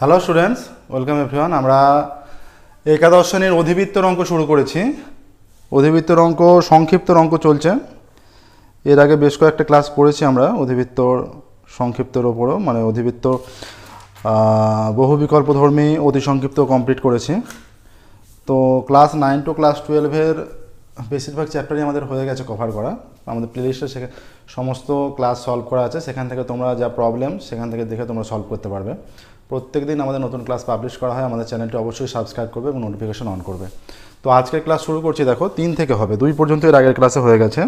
Hello students, welcome everyone. আমরা একাদশ শ্রেণীর অধিবৃত্তর অঙ্ক শুরু করেছি। অধিবৃত্তর অঙ্ক সংক্ষিপ্তর অঙ্ক চলছে। এর আগে বেশ কয়েকটা ক্লাস পড়েছি আমরা অধিবৃত্তর সংক্ষিপ্তর ওপরও, মানে অধিবৃত্ত বহু বিকল্পধর্মী অতি সংক্ষিপ্ত কমপ্লিট করেছি। তো ক্লাস 9 টু ক্লাস 12-এর বেশিরভাগ চ্যাপ্টারই আমাদের হয়ে গেছে কভার করা। আমাদের প্লেলিস্টে সেখানে সমস্ত ক্লাস সলভ করা আছে, সেখান থেকে তোমরা যা প্রবলেম সেখান থেকে দেখে তোমরা সলভ করতে পারবে। প্রত্যেক দিন আমাদের নতুন ক্লাস পাবলিশ করা হয়। আমাদের চ্যানেলটি অবশ্যই সাবস্ক্রাইব করবে এবং নোটিফিকেশন অন করবে। তো আজকের ক্লাস শুরু করছি। দেখো 3 থেকে হবে, 2 পর্যন্ত এর আগের ক্লাসে হয়ে গেছে।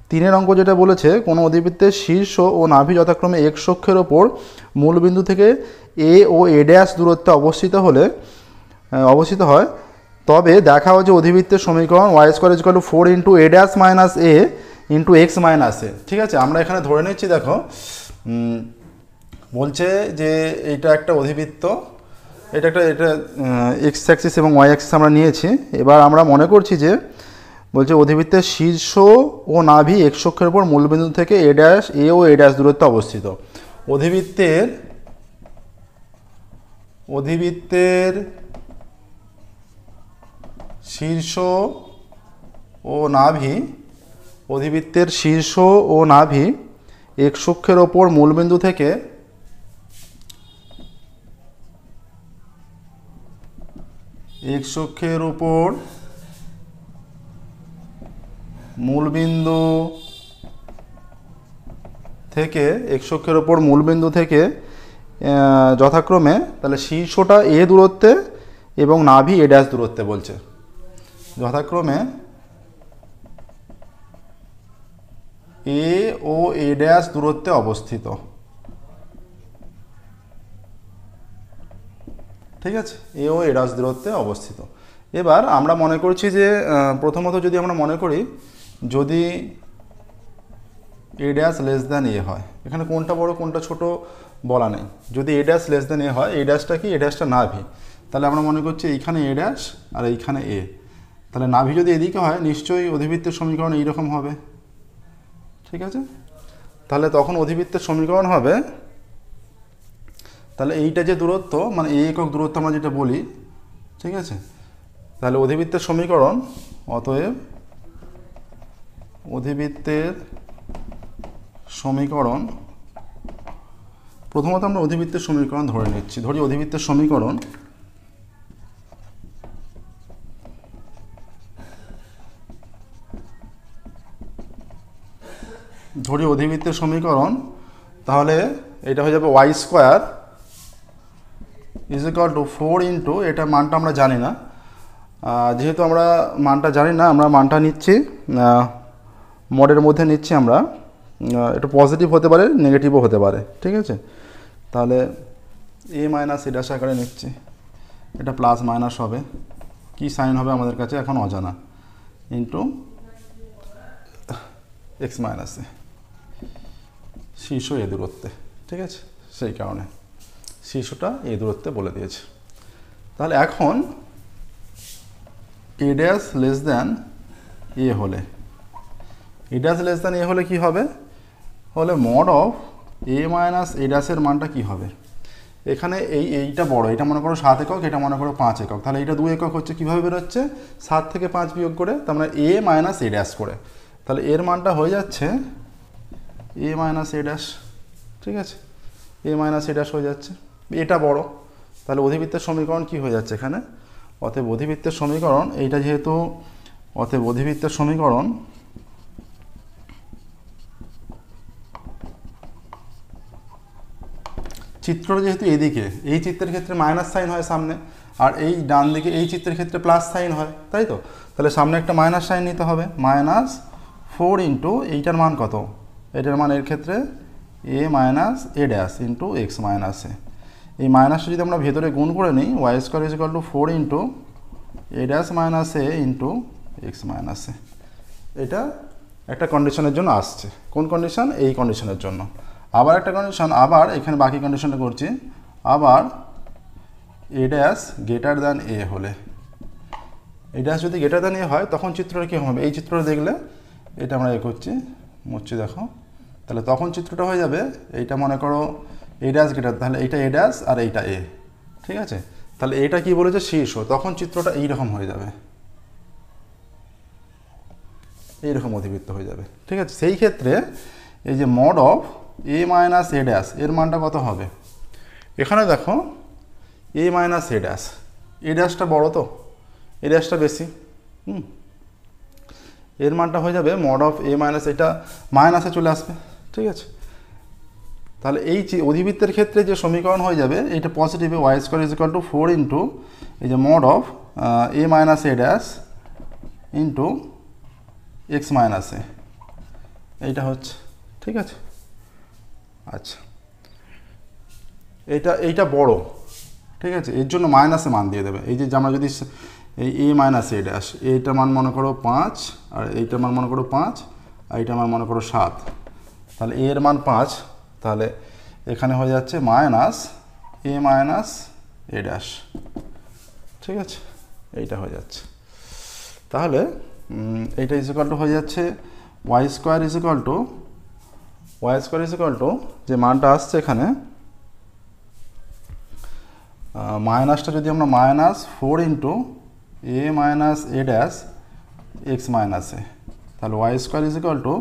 3-এর অঙ্ক যেটা বলেছে, কোনো অধিবৃত্তের শীর্ষ ও নাভি যথাক্রমে x অক্ষের ওপর মূলবিন্দু থেকে a ও a' দূরত্বে অবস্থিত হয়, তবে দেখা হয় যে অধিবৃত্তের সমীকরণ y² = 4 × a' - a × x - a। ঠিক আছে, আমরা এখানে ধরে নিচ্ছি। দেখো বলছে যে এইটা একটা অধিবৃত্ত, এটা এক্স অ্যাক্সিস এবং ওয়াই অ্যাক্সিস আমরা নিয়েছি। এবার আমরা মনে করছি যে বলছে অধিবৃত্তের শীর্ষ ও নাভি x অক্ষের উপর মূলবিন্দু থেকে a ও a' দূরত্বে অবস্থিত। অধিবৃত্তের শীর্ষ ও নাভি x অক্ষের ওপর মূলবিন্দু থেকে x অক্ষের উপর মূলবিন্দু থেকে যথাক্রমে তাহলে শীর্ষটা a দূরত্বে এবং নাভি a' দূরত্বে বলছে, যথাক্রমে a ও a' দূরত্বে অবস্থিত। ঠিক আছে, এ ও a' দূরত্বে অবস্থিত। এবার আমরা মনে করছি যে প্রথমত যদি আমরা মনে করি যদি a' a হয়, এখানে কোনটা বড় কোনটা ছোট বলা নেই। যদি a' a হয়, a''টা কি? a''টা নাভি। তাহলে আমরা মনে করছি এইখানে a' আর এইখানে a। তাহলে নাভি যদি এদিকে হয়, নিশ্চয়ই অধিবৃত্তের সমীকরণ এইরকম হবে। ঠিক আছে, তাহলে তখন অধিবৃত্তের সমীকরণ হবে, তাহলে এইটা যে দূরত্ব, মানে a একক দূরত্ব আমরা যেটা বলি, ঠিক আছে, তাহলে অধিবৃত্তের সমীকরণ, অতএব অধিবৃত্তের সমীকরণ, প্রথমত আমরা অধিবৃত্তের সমীকরণ ধরে নিচ্ছি। ধরি অধিবৃত্তের সমীকরণ, তাহলে এটা হয়ে যাবে y² = 4 × এটা মানটা আমরা জানি না। যেহেতু আমরা মানটা জানি না, আমরা মানটা নিচ্ছি মডের মধ্যে নিচ্ছি। আমরা একটু পজিটিভ হতে পারে, নেগেটিভও হতে পারে। ঠিক আছে, তাহলে a - a' আকারে নিচ্ছি। এটা প্লাস মাইনাস হবে, কি সাইন হবে আমাদের কাছে এখন অজানা, ইন্টু x - a, শীর্ষ a দূরত্বে। ঠিক আছে, সেই কারণে শীর্ষটা a দূরত্বে বলে দিয়েছে। তাহলে এখন a' a হলে, কি হবে? হলে mod of a - a' এর মানটা কি হবে? এখানে এইটা বড়, এটা মনে করো 7 একক, এটা মনে করো 5 একক। তাহলে এটা 2 একক হচ্ছে, কিভাবে বেরোচ্ছে? 7 থেকে 5 বিয়োগ করে, তার মানে a - a' করে। তাহলে এর মানটা হয়ে যাচ্ছে a - a'। ঠিক আছে, a - a' হয়ে যাচ্ছে, এটা বড়। তাহলে অধিবৃত্তের সমীকরণ কি হয়ে যাচ্ছে এখানে? অতএব অধিবৃত্তের সমীকরণ, এইটা যেহেতু, অতএব অধিবৃত্তের সমীকরণ চিত্রটা যেহেতু এদিকে, এই চিত্রের ক্ষেত্রে মাইনাস সাইন হয় সামনে, আর এই ডান দিকে এই চিত্রের ক্ষেত্রে প্লাস সাইন হয়, তাই তো? তাহলে সামনে একটা মাইনাস সাইন নিতে হবে। -4 × এইটার মান কত? এটার মান এর ক্ষেত্রে a - a' × x - a। এই মাইনাসটা যদি আমরা ভেতরে গুণ করে নিই, y² = 4 × a' - a × x - a। এটা একটা কন্ডিশনের জন্য আসছে। কোন কন্ডিশন? এই কন্ডিশনের জন্য। আবার একটা কন্ডিশন, আবার এখানে বাকি কন্ডিশনটা করছি। আবার a' > a হলে, a' যদি > a হয়, তখন চিত্রটা কী হবে? এই চিত্রটা দেখলে, এটা আমরা করছি, মুছছি, দেখো। তাহলে তখন চিত্রটা হয়ে যাবে, এইটা মনে করো a' তাহলে এইটা a' আর এইটা a। ঠিক আছে, তাহলে এটা কি বলেছে শীর্ষ, তখন চিত্রটা এইরকম হয়ে যাবে, এইরকম অধিবৃত্ত হয়ে যাবে। ঠিক আছে, সেই ক্ষেত্রে এই যে mod of A minus A dash এর মানটা কত হবে, এখানে দেখো এ মাইনাস এ ড্যাশ, এ ড্যাশটা বড় তো এ ড্যাশটা বেশি, এর মানটা হয়ে যাবে মড অফ এ মাইনাস, এটা মাইনাসে চলে আসবে। ঠিক আছে, তাহলে এই অধিবৃত্তের ক্ষেত্রে যে সমীকরণ হয়ে যাবে এইটা পজিটিভে Y square is equal to 4 into এই যে mod of A minus A dash into X minus A, এইটা হচ্ছে। ঠিক আছে, আচ্ছা এইটা বড়, ঠিক আছে, এর জন্য মাইনাসে মান দিয়ে দেবে। এই যে আমরা যদি এই এ মাইনাস এ ড্যাশ, এইটার মান মনে করো 5 আর এইটার মান মনে করো 5 আর এইটার মান মনে করো 7, তাহলে এর মান 5, তাহলে এখানে হয়ে যাচ্ছে minus A minus A dash. ঠিক আছে, এইটা হয়ে যাচ্ছে, তাহলে এইটা ইজ ইকুয়াল টু হয়ে যাচ্ছে Y square is equal to যে মানটা আসছে এখানে মাইনাসটা যদি আমরা minus 4 into A minus A dash X minus A, তাহলে Y square is equal to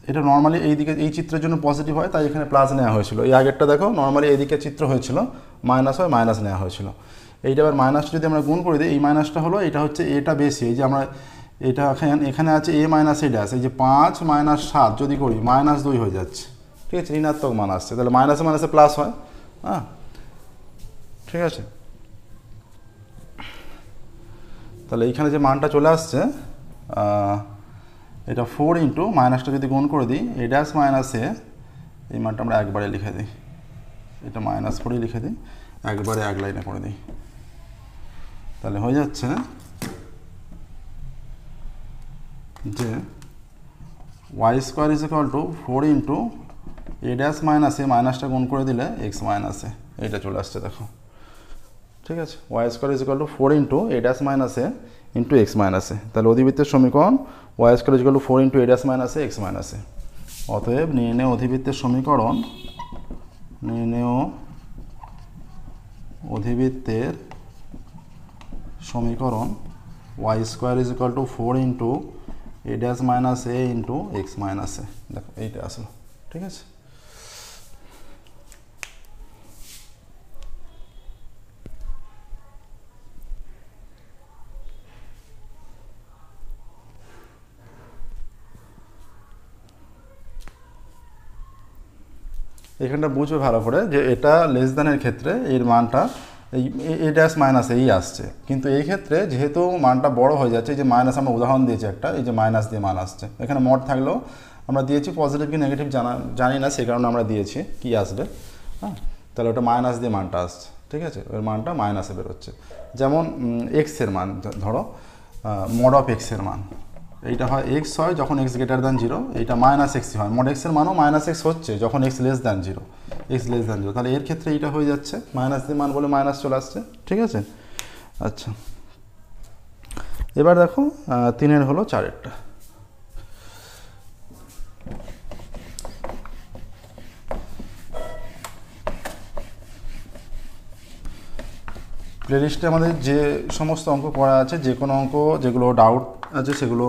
এটা নর্মালি এইদিকে এই চিত্রের জন্য পজিটিভ হয় তাই এখানে প্লাস নেওয়া হয়েছিল। এই আগেরটা দেখো নর্মালি এইদিকে চিত্র হয়েছিল মাইনাস হয় মাইনাস নেওয়া হয়েছিল, এইটা আবার মাইনাসটা যদি আমরা গুণ করে দিই, এই মাইনাসটা হলো এটা হচ্ছে এটা বেশি, এই যে আমরা এটা এখানে আছে এ মাইনাস এ ড্যাশ, এই যে 5 মাইনাস 7 যদি করি -2 হয়ে যাচ্ছে। ঠিক আছে, ঋণাত্মক মান আসছে, তাহলে মাইনাসে মাইনাসে প্লাস হয়। হ্যাঁ, ঠিক আছে, তাহলে এইখানে যে মানটা চলে আসছে এটা 4 ইন্টু মাইনাসটা যদি গুণ করে দিই এ ড্যাশ মাইনাস এ, এই মানটা আমরা একবারে লিখে দিই, এটা -4 লিখে দিই, একবারে এক লাইনে করে দিই, তাহলে হয়ে যাচ্ছে যে Y square is equal to 4 into A dash minus A, মাইনাসটা গুণ করে দিলে এক্স মাইনাস এ, এইটা চলে আসছে দেখো। ঠিক আছে, Y square is equal to 4 into A dash minus A into X minus A, তাহলে অধিবৃত্তের সমীকরণ Y square is equal to 4 into A dash minus A X minus A. অতএব নির্ণেয় অধিবৃত্তের সমীকরণ, নির্ণেয় অধিবৃত্তের সমীকরণ Y square is equal to 4 into A dash minus A into X minus A, দেখো এইটা আসলো। ঠিক আছে, এখানটা বুঝবে ভালো করে যে এটা লেস দ্যানের ক্ষেত্রে এর মানটা এই এ ড্যাশ মাইনাস এই আসছে, কিন্তু এই ক্ষেত্রে যেহেতু মানটা বড় হয়ে যাচ্ছে, এই যে মাইনাস আমরা উদাহরণ দিয়েছি একটা, এই যে মাইনাস দিয়ে মান আসছে, এখানে মড থাকলেও আমরা দিয়েছি পজিটিভ কি নেগেটিভ জানি না, সেই কারণে আমরা দিয়েছি কি আসবে। হ্যাঁ, তাহলে ওটা মাইনাস দিয়ে মানটা আসছে। ঠিক আছে, ওর মানটা মাইনাসে বেরোচ্ছে। যেমন এক্সের মান ধরো, মড অফ এক্সের মান এইটা হয় এক্স হয় যখন এক্স গ্রেটার দ্যান 0, এইটা মাইনাস এক্সই হয়, মড এক্সের মানও মাইনাস এক্স হচ্ছে যখন এক্স লেস দ্যান 0, তাহলে এর ক্ষেত্রে এইটা হয়ে যাচ্ছে মাইনাস দিয়ে মান বলে মাইনাস চলে আসছে। ঠিক আছে, আচ্ছা এবার দেখো 3 হলো 4-এরটা। প্লেলিস্টে আমাদের যে সমস্ত অঙ্ক করা আছে, যে কোনো অঙ্ক যেগুলো ডাউট আছে সেগুলো,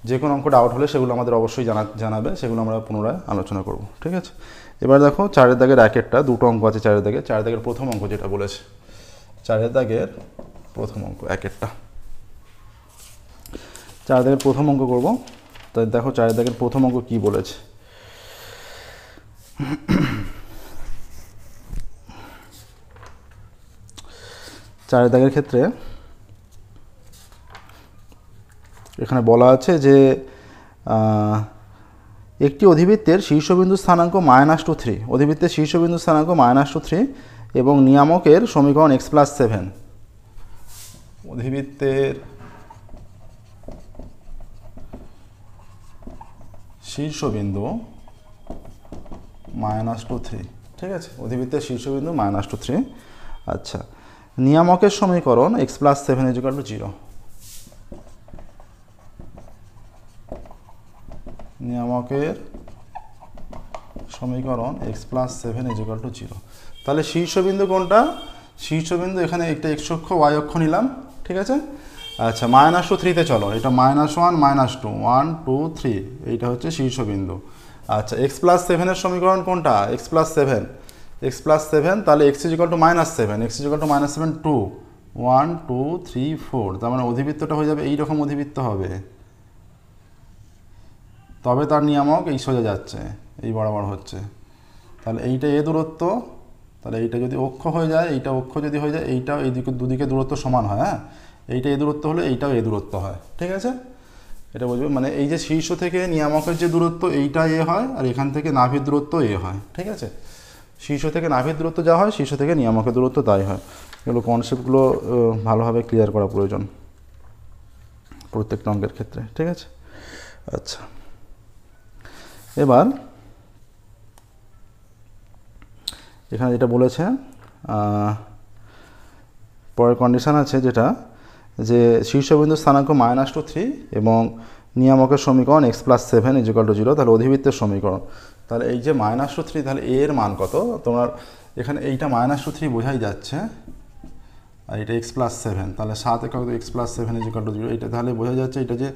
যে কোনো অঙ্ক ডাউট হলে সেগুলো আমাদের অবশ্যই জানাবে, সেগুলো আমরা পুনরায় আলোচনা করব। ঠিক আছে, এবার দেখো 4-এর দাগের একটা দুটো অঙ্ক আছে 4-এর দাগে, 4-এর দাগের প্রথম অঙ্ক যেটা বলেছে, 4-এর দাগের প্রথম অঙ্ক একটা 4-এর দাগের প্রথম অঙ্ক করব। তাই দেখো 4-এর দাগের প্রথম অঙ্ক কি বলেছে। চারের দাগের ক্ষেত্রে এখানে বলা আছে যে একটি অধিবৃত্তের শীর্ষবিন্দু স্থানাঙ্ক -2, অধিবৃত্তের শীর্ষবিন্দু স্থানাঙ্ক -2 এবং নিয়ামকের সমীকরণ x+7, অধিবৃত্তের শীর্ষবিন্দু -2, ঠিক আছে, অধিবৃত্তের শীর্ষবিন্দু -2। আচ্ছা, নিয়ামকের সমীকরণ x+7 = 0, নিয়ামকের সমীকরণ x+7 = 0। তাহলে শীর্ষবিন্দু কোনটা? শীর্ষবিন্দু এখানে একটা এক্স অক্ষ ওয়াই অক্ষ নিলাম, ঠিক আছে। আচ্ছা -2 3-তে চলো, এটা -1 -2 1 2 3, এইটা হচ্ছে শীর্ষবিন্দু। আচ্ছা x+7 সমীকরণ কোনটা? x+7, x+7, তাহলে x = -7, x = -7 2 1 2 3 4, তার মানে অধিবৃত্তটা হয়ে যাবে এইরকম অধিবৃত্ত হবে, তবে তার নিয়ামক এই সোজা যাচ্ছে, এই বরাবর হচ্ছে। তাহলে এইটা এ দূরত্ব, তাহলে এইটা যদি অক্ষ হয়ে যায়, এইটা অক্ষ যদি হয়ে যায়, এইটাও এই দিকে দুদিকে দূরত্ব সমান হয়। হ্যাঁ, এইটা এ দূরত্ব হলে এইটাও এ দূরত্ব হয়, ঠিক আছে। এটা বুঝবে, মানে এই যে শীর্ষ থেকে নিয়ামকের যে দূরত্ব এইটা এ হয়, আর এখান থেকে নাভির দূরত্ব এ হয়, ঠিক আছে। শীর্ষ থেকে নাভির দূরত্ব যা হয়, শীর্ষ থেকে নিয়ামকের দূরত্ব তাই হয়। এগুলো কনসেপ্টগুলো ভালোভাবে ক্লিয়ার করা প্রয়োজন প্রত্যেকটা অঙ্কের ক্ষেত্রে, ঠিক আছে। আচ্ছা এবার এখানে যেটা বলেছে পরের কন্ডিশান আছে যেটা, যে শীর্ষবিন্দু স্থানাঙ্ক -2 3 এবং নিয়ামকের সমীকরণ x+7 = 0, তাহলে অধিবৃত্তের সমীকরণ। তাহলে এই যে -2 3, তাহলে এর মান কত? তোমার এখানে এইটা -2 3 বোঝাই যাচ্ছে, আর এটা x+7, তাহলে 7 একক x+7 = 0, এটা তাহলে বোঝা যাচ্ছে এটা যে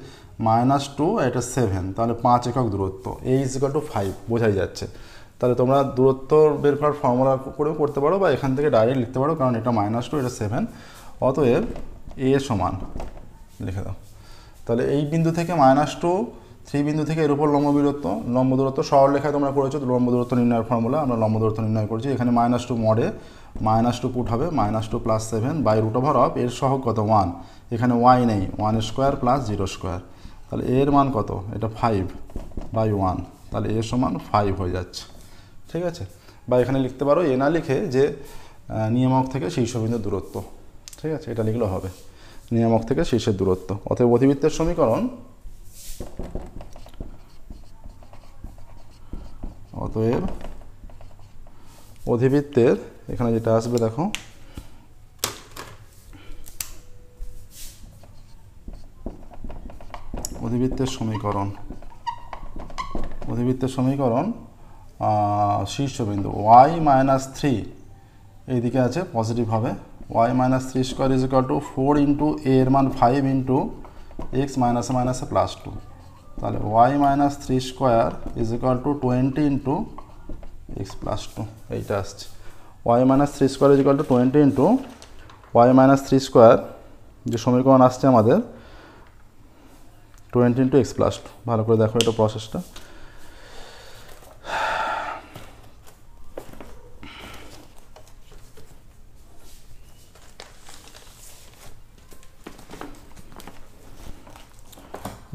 -2 আর এটা 7, তাহলে 5 একক দূরত্ব, a = 5 বোঝাই যাচ্ছে। তাহলে তোমরা দূরত্ব বের করার ফর্মুলা করেও করতে পারো, বা এখান থেকে ডাইরেক্ট লিখতে পারো, কারণ এটা -2 এটা 7, অতএব a সমান লিখে দাও। তাহলে এই বিন্দু থেকে -2 3 বিন্দু থেকে এর উপর লম্ব দূরত্ব সরল রেখায় তোমরা করেছো লম্ব দূরত্ব নির্ণয়ের ফর্মুলা, আমরা লম্ব দূরত্ব নির্ণয় করছি। এখানে -2 মডে -2 পুট হবে, -2 + 7 √of এর সহগ কত 1, এখানে y নেই, 1² + 0², তাহলে এর মান কত? এটা 5/1, তাহলে এর সমান 5 হয়ে যাচ্ছে, ঠিক আছে। বা এখানে লিখতে পারো এ না লিখে যে নিয়ামক থেকে শীর্ষবিন্দুর দূরত্ব, ঠিক আছে, এটা লিখলেও হবে, নিয়ামক থেকে শীর্ষের দূরত্ব। অতএব অধিবৃত্তের সমীকরণ, অতএব অধিবৃত্তের এখানে যেটা আসবে দেখো, অধিবৃত্তের সমীকরণ শীর্ষবিন্দু y-3 এইদিকে আছে পজিটিভ হবে, y-3² = 4 × a এর মান 5 × x - +2, তাহলে y-3² = 20 × x + 2, এইটা আসছে। y-3² = 20 × y-3² যে সমীকরণ আসছে আমাদের 20 × x + 2, ভালো করে দেখো এটা প্রসেসটা।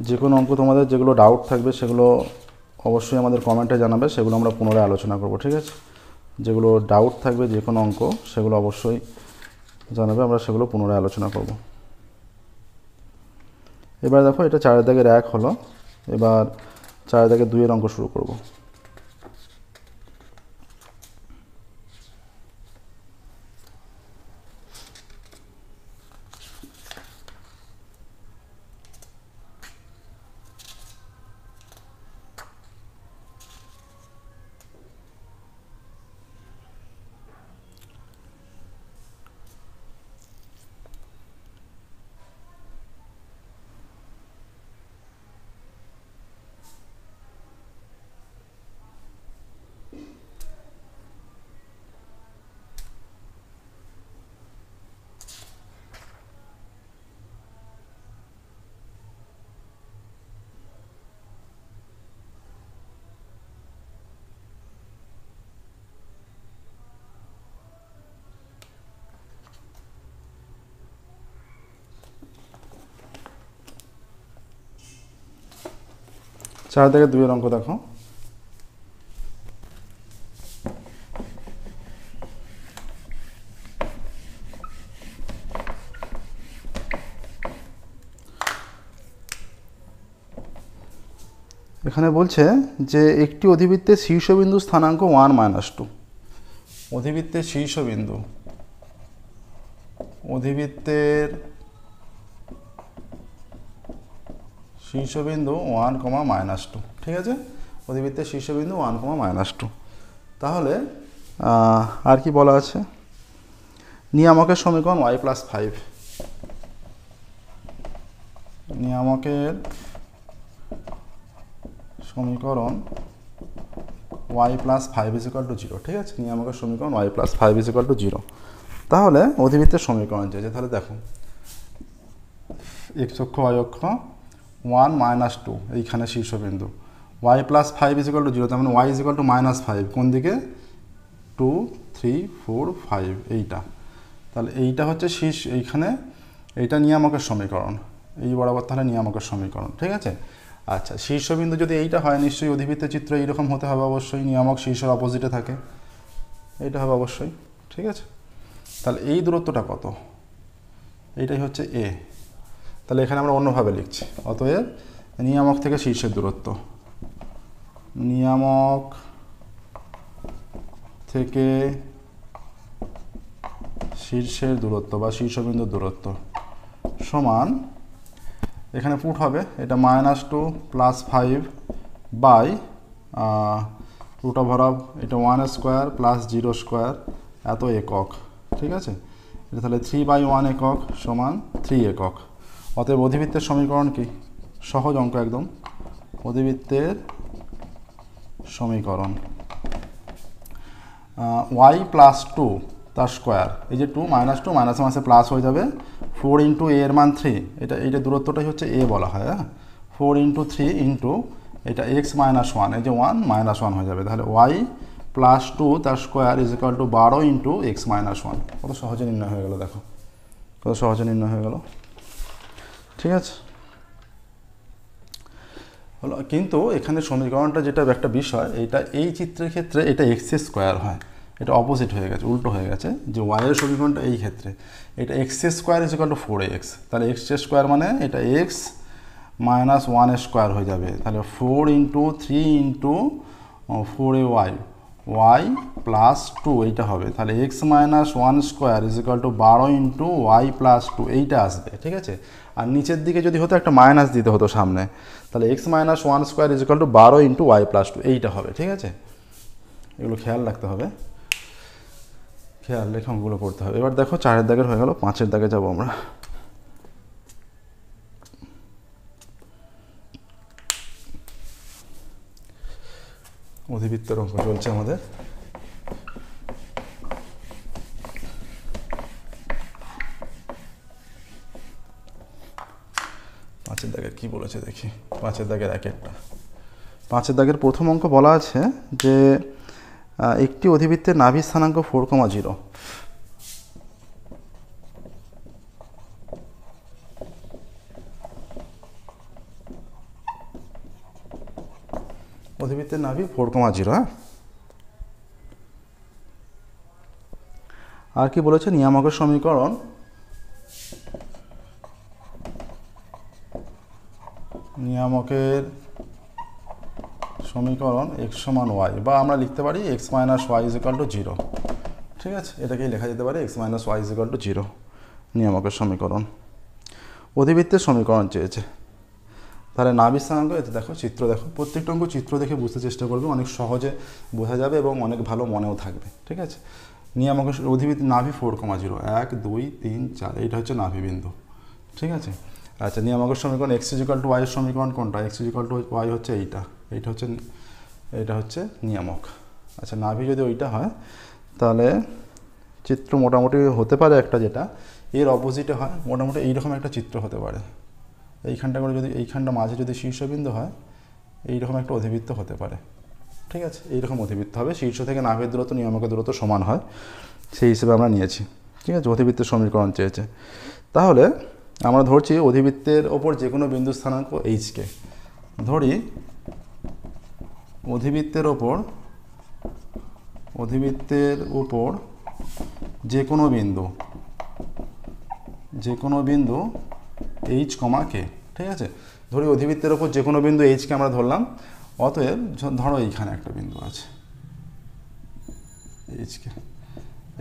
যে কোনো অঙ্ক তোমাদের যেগুলো ডাউট থাকবে সেগুলো অবশ্যই আমাদের কমেন্টে জানাবে, সেগুলো আমরা পুনরায় আলোচনা করব, ঠিক আছে। যেগুলো ডাউট থাকবে যে কোনো অঙ্ক সেগুলো অবশ্যই জানাবে, আমরা সেগুলো পুনরায় আলোচনা করব। এবার দেখো এটা 4 দাগের 1 হলো, এবার 4 দাগের 2 এর অঙ্ক শুরু করব। চার থেকে 2 এর অঙ্ক দেখো। এখানে বলছে যে একটি অধিবৃত্তের শীর্ষবিন্দু স্থানাঙ্ক 1 - 2, অধিবৃত্তের শীর্ষবিন্দু, অধিবৃত্তের শীর্ষবিন্দু 1, -2, ঠিক আছে। অধিবৃত্তের শীর্ষবিন্দু 1, -2, তাহলে আর কি বলা আছে, নিয়ামকের সমীকরণ y+5, নিয়ামকের সমীকরণ y+5 = 0, ঠিক আছে, নিয়ামকের সমীকরণ y+5 = 0। তাহলে অধিবৃত্তের সমীকরণ চেয়েছে, তাহলে দেখো x অক্ষ y অক্ষ 1 - 2 এইখানে শীর্ষবিন্দু, y+5 = 0, তার মানে y = -5 কোন দিকে, 2 3 4 5 এইটা, তাহলে এইটা হচ্ছে শীর্ষ, এইখানে এইটা নিয়ামকের সমীকরণ, এই বরাবর তাহলে নিয়ামকের সমীকরণ, ঠিক আছে। আচ্ছা, শীর্ষবিন্দু যদি এইটা হয় নিশ্চয়ই অধিবৃত্তের চিত্র এইরকম হতে হবে অবশ্যই, নিয়ামক শীর্ষের অপোজিটে থাকে, এইটা হবে অবশ্যই, ঠিক আছে। তাহলে এই দূরত্বটা কত, এইটাই হচ্ছে এ, তাহলে এখানে আমরা অন্যভাবে লিখছি, অতএব নিয়ামক থেকে শীর্ষের দূরত্ব, নিয়ামক থেকে শীর্ষের দূরত্ব বা শীর্ষবিন্দুর দূরত্ব সমান, এখানে পুট হবে এটা -2 + 5 বাই √, এটা 1² + 0² এত একক, ঠিক আছে। এটা তাহলে 3/1 একক সমান 3 একক। অতএব অধিবৃত্তের সমীকরণ কি, সহজ অঙ্ক একদম, অধিবৃত্তের সমীকরণ y+2 তার স্কোয়ার, এই যে 2 -2 মাইনাসে প্লাস হয়ে যাবে, 4 × a এর মান 3, এটা দূরত্বটাই হচ্ছে a বলা হয়, হ্যাঁ, 4 × 3 × এটা x - 1, এই যে 1 - 1 হয়ে যাবে, তাহলে y+2 তার স্কোয়ার = 12 × x - 1। কত সহজে নির্ণয় হয়ে গেল, দেখো কত সহজে নির্ণয় হয়ে গেল, ঠিক আছে হলো। কিন্তু এখানে সমীকরণটা যেটা একটা বিষয়, এটা এই চিত্রের ক্ষেত্রে এটা x² হয়, এটা অপোজিট হয়ে গেছে, উল্টো হয়ে গেছে, যে y এর সমীকরণটা এই ক্ষেত্রে এটা x² = 4x, তাহলে x² মানে এটা x - 1² হয়ে যাবে, তাহলে 4 × 3 × 4ay y+2 এইটা হবে, তাহলে x - 1² = 12 × y+2 এইটা আসবে, ঠিক আছে। আর নিচের দিকে যদি হতো একটা মাইনাস দিতে হতো সামনে, তাহলে x - 1² = 12 × y+2 এইটা হবে, ঠিক আছে। এগুলো খেয়াল রাখতে হবে, খেয়াল রেখে অঙ্কগুলো করতে হবে। এবার দেখো 4-এর দাগের হয়ে গেল, 5-এর দাগে যাবো আমরা। অধিবৃত্তের অঙ্ক চলছে আমাদের, পাঁচের দাগের কি বলেছে দেখি, 5-এর দাগের একটা 5-এর দাগের প্রথম অঙ্ক বলা আছে যে একটি অধিবৃত্তের নাভি স্থানাঙ্ক 4,0, অধিবৃত্তের নাভি 4,0, হ্যাঁ। আর কি বলেছে, নিয়ামকের সমীকরণ x = y, বা আমরা লিখতে পারি x - y = 0, ঠিক আছে, এটাকেই লেখা যেতে পারে x - y = 0, নিয়ামকের সমীকরণ। অধিবৃত্তের সমীকরণ চেয়েছে, তাহলে নাভি স্থানাঙ্ক, এতে দেখো চিত্র, দেখো প্রত্যেকটা অঙ্ক চিত্র দেখে বুঝতে চেষ্টা করবে, অনেক সহজে বোঝা যাবে এবং অনেক ভালো মনেও থাকবে, ঠিক আছে। নিয়ামকের অধিবৃত্ত নাভি 4,0 1 2 3 4, এইটা হচ্ছে নাভি বিন্দু, ঠিক আছে। আচ্ছা, নিয়ামকের সমীকরণ x = y এর সমীকরণ কোনটা, x = y হচ্ছে এইটা হচ্ছে নিয়ামক। আচ্ছা, নাভি যদি ওইটা হয় তাহলে চিত্র মোটামুটি হতে পারে একটা, যেটা এর অপোজিটে হয়, মোটামুটি এইরকম একটা চিত্র হতে পারে, এইখানটা করে যদি এইখানটা মাঝে যদি শীর্ষবিন্দু হয়, এইরকম একটা অধিবৃত্ত হতে পারে, ঠিক আছে, এইরকম অধিবৃত্ত হবে, শীর্ষ থেকে নাভির দূরত্ব নিয়ামকের দূরত্ব সমান হয়, সেই হিসেবে আমরা নিয়েছি, ঠিক আছে। অধিবৃত্তের সমীকরণ চেয়েছে, তাহলে আমরা ধরছি অধিবৃত্তের ওপর যে কোনো বিন্দু স্থানাঙ্ক h-কে, ধরি অধিবৃত্তের ওপর যে কোনো বিন্দু h, k, ঠিক আছে। ধরি অধিবৃত্তের ওপর যে কোনো বিন্দু h-কে আমরা ধরলাম, অতএব ধরো এইখানে একটা বিন্দু আছে h-কে,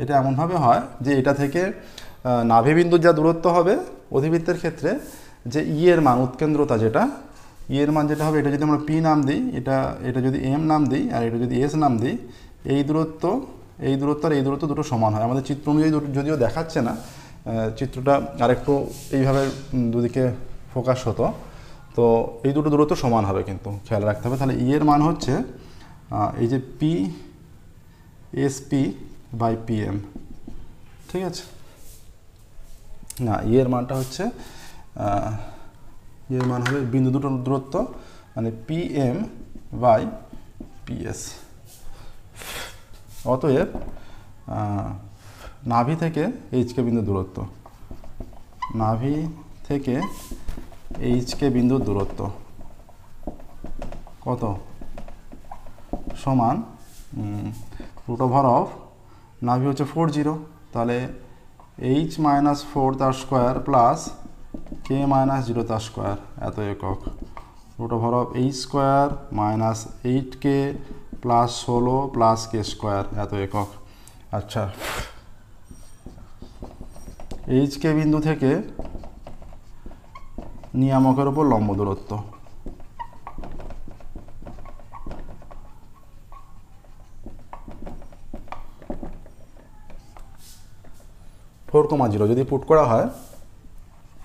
এটা এমনভাবে হয় যে এটা থেকে নাভি বিন্দুর যা দূরত্ব হবে অধিবৃত্তের ক্ষেত্রে, যে এর মান, উৎকেন্দ্রতা যেটা এর মান যেটা হবে, এটা যদি আমরা p নাম দিই, এটা যদি m নাম দিই, আর এটা যদি s নাম দিই, এই দূরত্ব এই দূরত্ব আর এই দূরত্ব দুটো সমান হয়। আমাদের চিত্র অনুযায়ী যদিও দেখাচ্ছে না, চিত্রটা আরেকটু এইভাবে দুদিকে ফোকাস হতো, তো এই দুটো দূরত্ব সমান হবে কিন্তু খেয়াল রাখতে হবে। তাহলে ই এর মান হচ্ছে এই যে P S P by P M, ঠিক আছে না, ই এর মানটা হচ্ছে এর মান হবে বিন্দু দুটোর দূরত্ব মানে পি এম বাই পিএস। অতএব নাভি থেকে এইচকে বিন্দু দূরত্ব, নাভি থেকে এইচকে বিন্দুর দূরত্ব কত সমান রুট ওভার অফ নাভি হচ্ছে 40, তাহলে এইচ মাইনাস 4 তার স্কোয়ার প্লাস কে মাইনাস 0 তার স্কোয়ার এত একক, root over of H square minus 8k plus 16 plus K square এত একক। আচ্ছা, এইচকে বিন্দু থেকে নিয়ামকের উপর লম্ব দূরত্ব, ফোর কমা জিরো যদি পুট করা হয়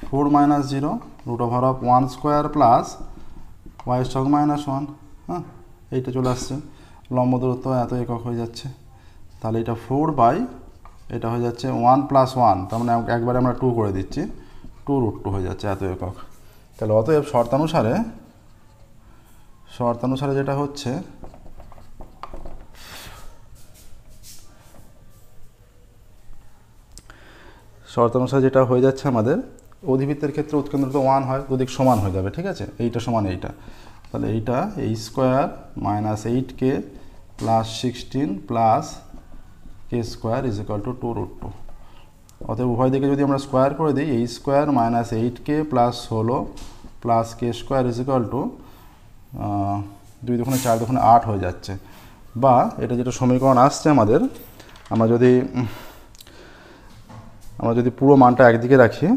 4 minus 0 root over of 1 square plus Y square minus 1, হ্যাঁ এইটা চলে আসছে, লম্ব দূরত্ব এত একক হয়ে যাচ্ছে। তাহলে এটা 4 বাই এটা হয়ে যাচ্ছে 1 প্লাস 1, তার মানে একবারে আমরা 2 করে দিচ্ছি, 2 রুট 2 হয়ে যাচ্ছে এত একক। তাহলে অতএব শর্তানুসারে যেটা হচ্ছে যেটা হয়ে যাচ্ছে আমাদের অধিবৃত্তের ক্ষেত্রে উৎকেন্দ্রতা 1 হয়, দুদিক সমান হয়ে যাবে, ঠিক আছে, এইটা সমান এইটা, তাহলে এইটা এই square minus 8k plus 16 plus K square is equal to 2 root 2। অতএব উভয় দিকে যদি আমরা স্কোয়ার করে দিই, এই square minus 8k plus 16 plus K square is equal to 2 দুগুণে 4 দুগুণে 8 হয়ে যাচ্ছে। বা এটা যেটা সমীকরণ আসছে আমাদের, আমরা যদি পুরো মানটা একদিকে রাখি,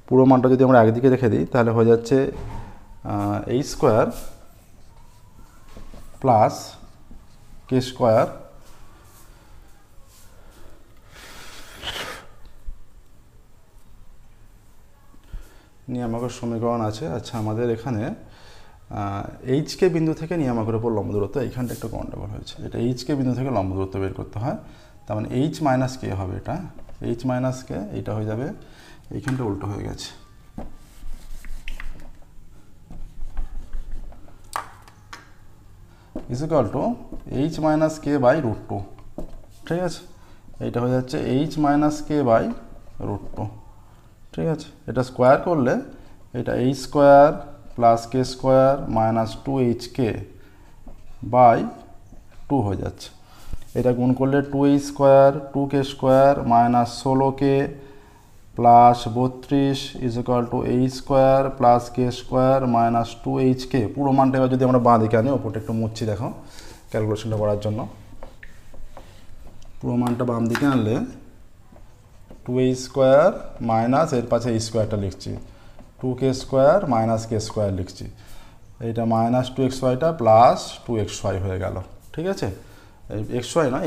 পুরো মানটা যদি আমরা একদিকে রেখে দিই তাহলে হয়ে যাচ্ছে এই স্কোয়ার প্লাস কে স্কোয়ার নিয়ামকের সমীকরণ আছে। আচ্ছা, আমাদের এখানে এইচকে বিন্দু থেকে নিয়ামকের উপর লম্ব দূরত্ব, এইখানটা একটু গন্ডগোল হয়েছে, এটা এইচকে বিন্দু থেকে লম্ব দূরত্ব বের করতে হয়, তার মানে এইচ মাইনাস কে হবে, এটা এইচ মাইনাস কে, এইটা হয়ে যাবে এইখানটা উল্টো হয়ে গেছে, is equal to H minus K by root 2, ঠিক আছে, এইটা হয়ে যাচ্ছে H minus K by root 2, ঠিক আছে। এটা স্কোয়ার করলে এটা H square plus K square minus 2hk by 2 হয়ে যাচ্ছে। এটা গুণ করলে 2h square 2k square minus 16k plus 32 is equal to H square plus K square minus 2hk। পুরো মানটা এবার যদি আমরা বাঁ দিকে আনি, ওপরটা একটু মুচ্ছি দেখো ক্যালকুলেশনটা করার জন্য, পুরো মানটা বাম দিকে আনলে 2h স্কোয়ার মাইনাস এর পাশে এই স্কোয়ারটা লিখছি, 2k square minus K square লিখছি, এইটা মাইনাস 2xyটা প্লাস 2xy হয়ে গেল, ঠিক আছে, এই xy না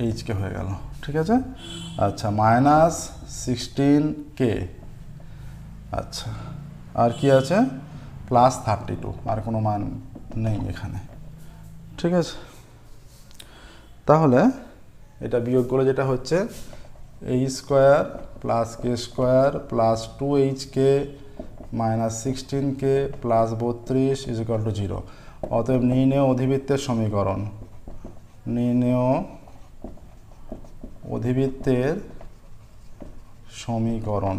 এইচকে হয়ে গেল, ঠিক আছে। আচ্ছা, মাইনাস 16k, আচ্ছা আর কি আছে প্লাস 32, আর কোনো মান নেই এখানে, ঠিক আছে। তাহলে এটা বিয়োগ করে যেটা হচ্ছে এই square plus K square plus 2hk minus 16k plus 32 is equal to 0। অতএব নির্ণেয় অধিবৃত্তের সমীকরণ, নির্ণেয় অধিবৃত্তের সমীকরণ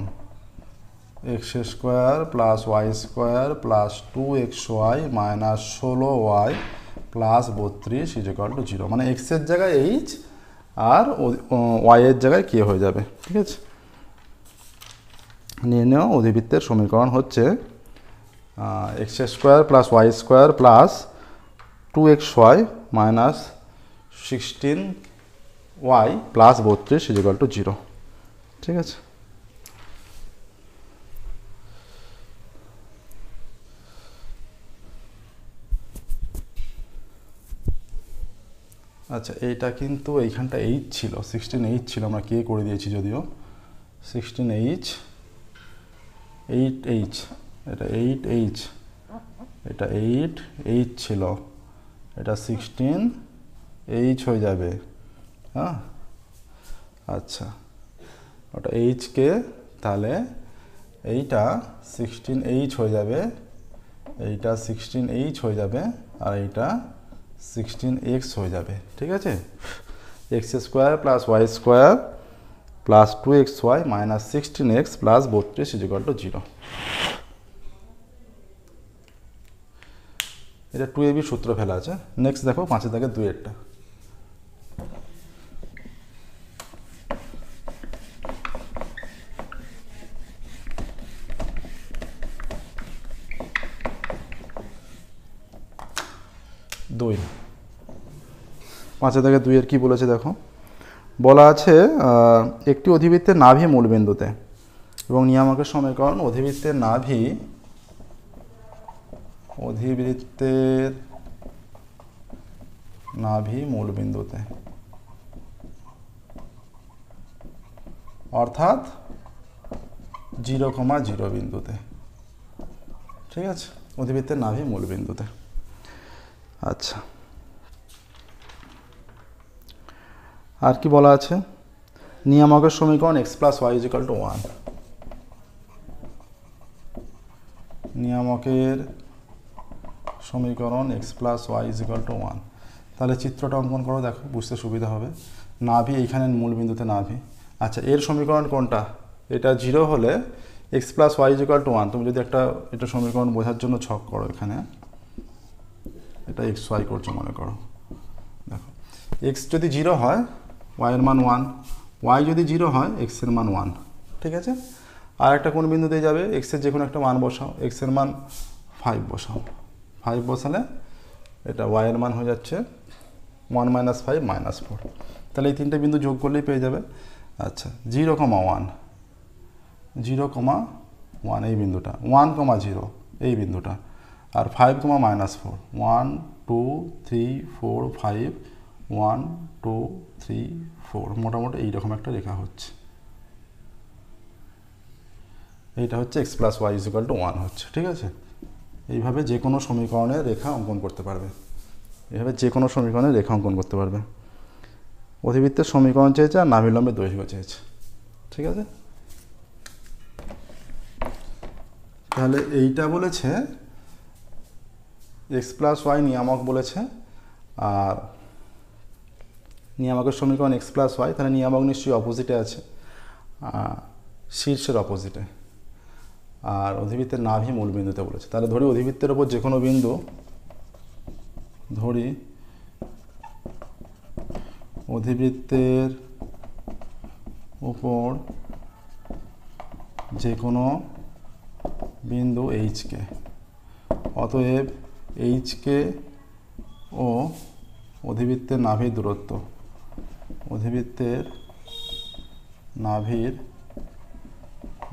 X square plus Y square plus 2xy minus 16y plus 32 is equal to 0, মানে এক্সের জায়গায় এইচ আর ওয়াইয়ের জায়গায় কে হয়ে যাবে, ঠিক আছে। নির্ণেয় অধিবৃত্তের সমীকরণ হচ্ছে X square plus Y square plus 2xy minus 16y plus 32 is equal to 0, ঠিক আছে। আচ্ছা এইটা কিন্তু এইখানটা এইচ ছিল, 16H ছিল, আমরা কে করে দিয়েছি যদিও। 16H, 8H, এটা 8H, এটা 8H ছিল, এটা 16H হয়ে যাবে। হ্যাঁ আচ্ছা, ওটা এইচকে, তাহলে এইটা 16H হয়ে যাবে, এইটা 16H হয়ে যাবে, আর এইটা 16x হয়ে যাবে। ঠিক আছে, x square plus Y square plus 2xy minus 16x plus 32 = 0। এটা 2ab সূত্র ফেলা আছে। নেক্সট দেখো 5 থেকে 2-এরটা। দুই 5 থেকে 2-এর কি বলেছে দেখো, বলা আছে একটি অধিবৃত্তের নাভি মূলবিন্দুতে, এবং নিয়ামকের সমীকরণ অধিবৃত্তের নাভি মূলবিন্দুতে, অর্থাৎ 0,0 বিন্দুতে। ঠিক আছে, অধিবৃত্তের নাভি মূলবিন্দুতে। আচ্ছা, আর কি বলা আছে, নিয়ামকের সমীকরণ x + y = 1। নিয়ামকের সমীকরণ x + y = 1। তাহলে চিত্রটা অঙ্কন করো, দেখো বুঝতে সুবিধা হবে। নাভি এইখানে মূলবিন্দুতে নাভি। আচ্ছা, এর সমীকরণ কোনটা? এটা 0 হলে x + y = 1। তুমি যদি এটা সমীকরণ বোঝার জন্য ছক করো, এখানে এটা x y করছো মনে করো, দেখো x যদি 0 হয় y এর মান 1, y যদি 0 হয় x এর মান 1। ঠিক আছে, আর একটা কোন বিন্দুতে যাবে, x এর যে কোনো একটা মান বসাও, x এর মান 5 বসাও, 5 বসালে এটা y এর মান হয়ে যাচ্ছে 1 - 5 - 4। তাহলে এই তিনটে বিন্দু যোগ করলেই পেয়ে যাবে। আচ্ছা, 0,1, 0,1 এই বিন্দুটা, 1,0 এই বিন্দুটা, আর 5, -4, 1 2 3 4 5, 1 2 3 4, মোটামুটি এইরকম একটা রেখা হচ্ছে। এইটা হচ্ছে x + y = 1 হচ্ছে। ঠিক আছে, এইভাবে যে কোনো সমীকরণের রেখা অঙ্কন করতে পারবে, অধিবৃত্তের সমীকরণ চেয়েছে আর নাভিলম্বের দৈর্ঘ্য চেয়েছে। ঠিক আছে, তাহলে এইটা বলেছে x + y নিয়ামক বলেছে, আর নিয়ামকের সমীকরণ x + y, তাহলে নিয়ামক নিশ্চয়ই অপোজিটে আছে, শীর্ষের অপোজিটে, আর অধিবৃত্তের নাভি মূলবিন্দুতে বলেছে। তাহলে ধরি অধিবৃত্তের ওপর যে কোনো বিন্দু, ধরি অধিবৃত্তের উপর যে কোনো বিন্দু এইচকে, অতএব এইচকে ও অধিবৃত্তের নাভির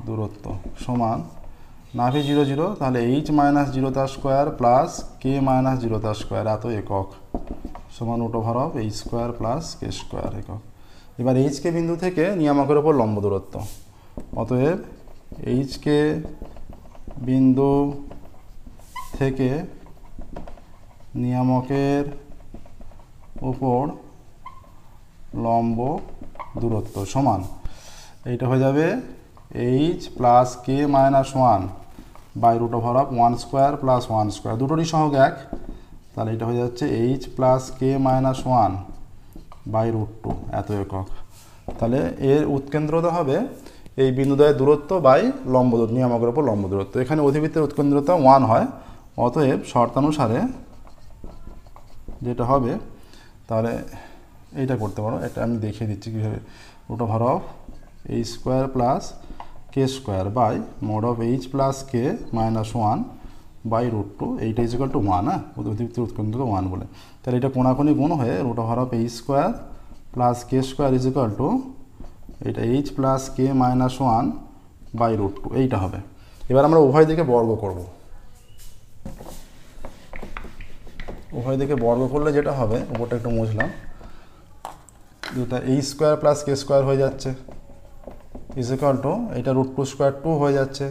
দূরত্ব, সমান নাভি 0 0, তাহলে h - 0² প্লাস k - 0² এত একক সমান √h² প্লাস k² একক। এবার এইচকে বিন্দু থেকে নিয়ামকের ওপর লম্ব দূরত্ব, অতএব এইচকে বিন্দু থেকে নিয়ামকের উপর লম্ব দূরত্ব সমান, এইটা হয়ে যাবে h plus k - 1 by √1² plus 1², দুটোরই সহগ 1, তাহলে এটা হয়ে যাচ্ছে h প্লাস k - 1 বাই √2 এত একক। তাহলে এর উৎকেন্দ্রতা হবে এই বিন্দুদ্বয়ের দূরত্ব বাই লম্ব দূরত্ব, নিয়ামকের উপর লম্ব দূরত্ব। এখানে অধিবৃত্তের উৎকেন্দ্রতা 1 হয়, অতএব শর্তানুসারে যেটা হবে, তাহলে এইটা করতে পারো, এটা আমি দেখিয়ে দিচ্ছি কীভাবে, √h² plus k² by mod of h plus k - 1 by √2, এইটা = 1। হ্যাঁ, অধিবৃত্তের উৎকেন্দ্রতা 1 বলে, তাহলে এটা কোণাকুণি গুণ হয়ে √h² প্লাস k² এটা h প্লাস k - 1 বাই √2 এইটা হবে। এবার আমরা উভয় দিকে বর্গ করব। উভয় দিকে বর্গ করলে যেটা হবে, উপরটা একটু মুছলাম, দুটা এই স্কোয়ার প্লাস কে স্কোয়ার হয়ে যাচ্ছে ইজ ইকুয়াল টু এইটা রুট টু স্কোয়ার টু হয়ে যাচ্ছে,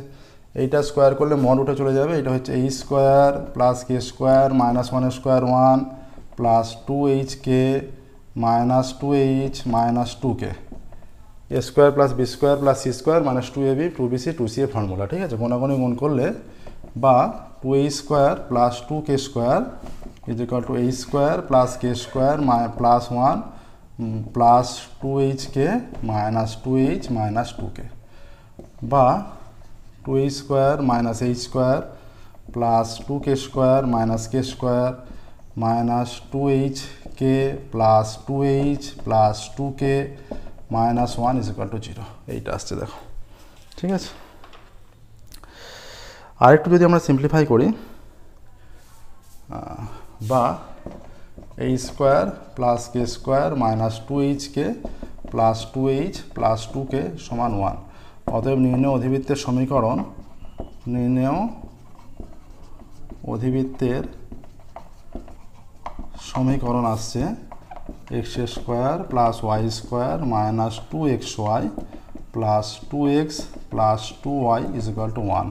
এইটা স্কোয়ার করলে মড উঠে চলে যাবে, এটা হচ্ছে এই square plus K square minus one square one plus two H K minus two H minus two K, A square plus B square plus C square minus two A B two B C two C A formula, ঠিক আছে। কোনাগুনি গুণ করলে বা two এই square plus two K square is equal to এই square plus K square plus one plus two H K minus two H minus two K, বা two এই square minus H square plus two K square minus K square minus two H K plus two H plus two K minus one is equal to zero, এইটা আসছে দেখো, ঠিক আছে। আরেকটু যদি আমরা সিম্পলিফাই করি, বা H square plus K square minus two H K plus two H plus two K সমান ওয়ান, অতএব নির্ণয় অধিবৃত্তের সমীকরণ, নির্ণয় অধিবৃত্তের সমীকরণ আসছে X square plus Y square minus two X Y plus two X plus two Y is equal to one,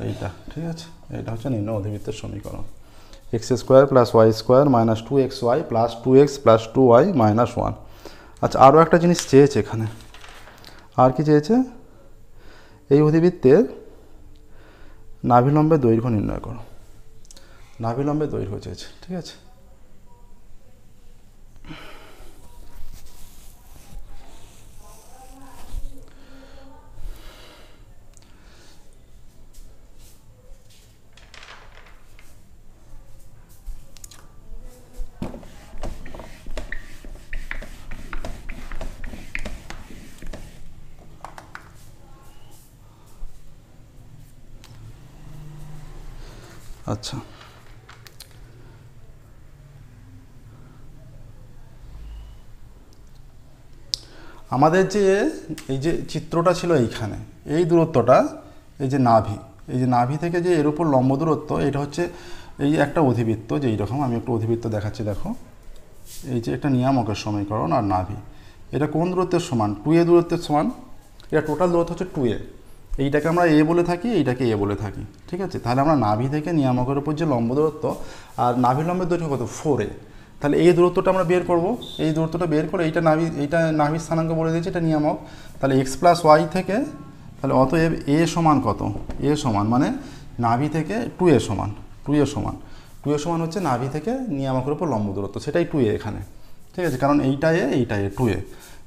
এইটা, ঠিক আছে। এটা হচ্ছে নির্ণয় অধিবৃত্তের সমীকরণ, X square plus Y square minus two X Y plus two X plus two Y minus one. আচ্ছা, আরও একটা জিনিস চেয়েছে এখানে, আর কি চেয়েছে, এই অধিবৃত্তের নাভিলম্বের দৈর্ঘ্য নির্ণয় করো, নাভিলম্বের দৈর্ঘ্য চেয়েছে, ঠিক আছে। আচ্ছা, আমাদের যে এই যে চিত্রটা ছিল এইখানে, এই দূরত্বটা, এই যে নাভি, এই যে নাভি থেকে যে এর উপর লম্ব দূরত্ব, এটা হচ্ছে এই একটা অধিবৃত্ত, যে এইরকম আমি একটু অধিবৃত্ত দেখাচ্ছি দেখো, এই যে একটা নিয়ামকের সমীকরণ আর নাভি, এটা কোন দূরত্বের সমান, টু এ দূরত্বের সমান, এটা টোটাল দূরত্ব হচ্ছে টু এ, এইটাকে আমরা এ বলে থাকি, এইটাকে এ বলে থাকি, ঠিক আছে। তাহলে আমরা নাভি থেকে নিয়ামকের উপর যে লম্ব দূরত্ব, আর নাভি লম্বের দৈর্ঘ্য কত, ফোর এ, তাহলে এই দূরত্বটা আমরা বের করব, এই দূরত্বটা বের করে এইটা নাভির স্থানাঙ্ক বলে দিয়েছে, এটা নিয়ামক, তাহলে এক্স প্লাস ওয়াই থেকে, তাহলে অতএব এ সমান কত, এ সমান মানে নাভি থেকে টু এ সমান, টু এ সমান, টু এ সমান হচ্ছে নাভি থেকে নিয়ামকের উপর লম্ব দূরত্ব, সেটাই টু এ এখানে, ঠিক আছে, কারণ এইটা এ টু এ,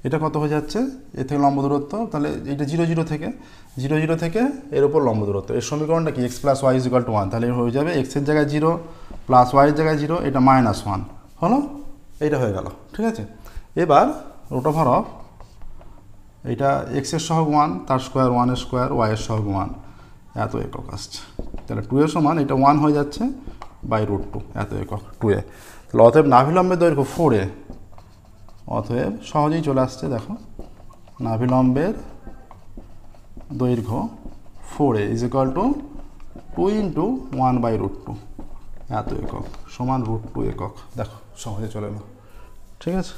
এটা কত হয়ে যাচ্ছে, এ থেকে লম্ব দূরত্ব, তাহলে এইটা জিরো জিরো থেকে এর উপর লম্ব দূরত্ব, এর সমীকরণটা কি, X plus Y is equal to one, তাহলে হয়ে যাবে এক্সের জায়গায় জিরো প্লাস ওয়াইয়ের জায়গায় জিরো, এটা মাইনাস ওয়ান হলো, এইটা হয়ে গেল, ঠিক আছে। এবার রুট ওভার অফ এইটা এক্সের সহগ ওয়ান, তার স্কোয়ার ওয়ানের স্কোয়ার, ওয়াইয়ের সহগ ওয়ান, এত একক আসছে, তাহলে টু এর সমান এটা ওয়ান হয়ে যাচ্ছে বাই রুট টু, এত একক টু এ, তাহলে অতএব নাভিলম্বের দৈর্ঘ্য ফোর এ, অতএব সহজেই চলে আসছে দেখো, নাভিলম্বের দৈর্ঘ্য four A is equal to two into one by root two, এত একক সমান রুট টু একক, দেখো সহজে চলে এলো, ঠিক আছে।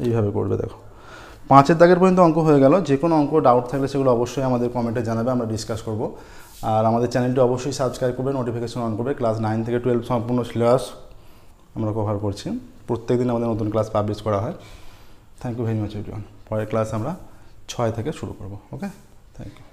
এইভাবে করবে দেখো, পাঁচের দাগের পর্যন্ত অঙ্ক হয়ে গেল। যে কোনো অঙ্ক ডাউট থাকলে সেগুলো অবশ্যই আমাদের কমেন্টে জানাবে, আমরা ডিসকাস করব। আর আমাদের চ্যানেলটি অবশ্যই সাবস্ক্রাইব করবে, নোটিফিকেশন অন করবে। ক্লাস 9 থেকে 12 সম্পূর্ণ সিলেবাস আমরা কভার করছি, প্রত্যেক দিন আমাদের নতুন ক্লাস পাবলিশ করা হয়। Thank you very much everyone. পরের ক্লাস আমরা 6 থেকে শুরু করব। Okay, thank you.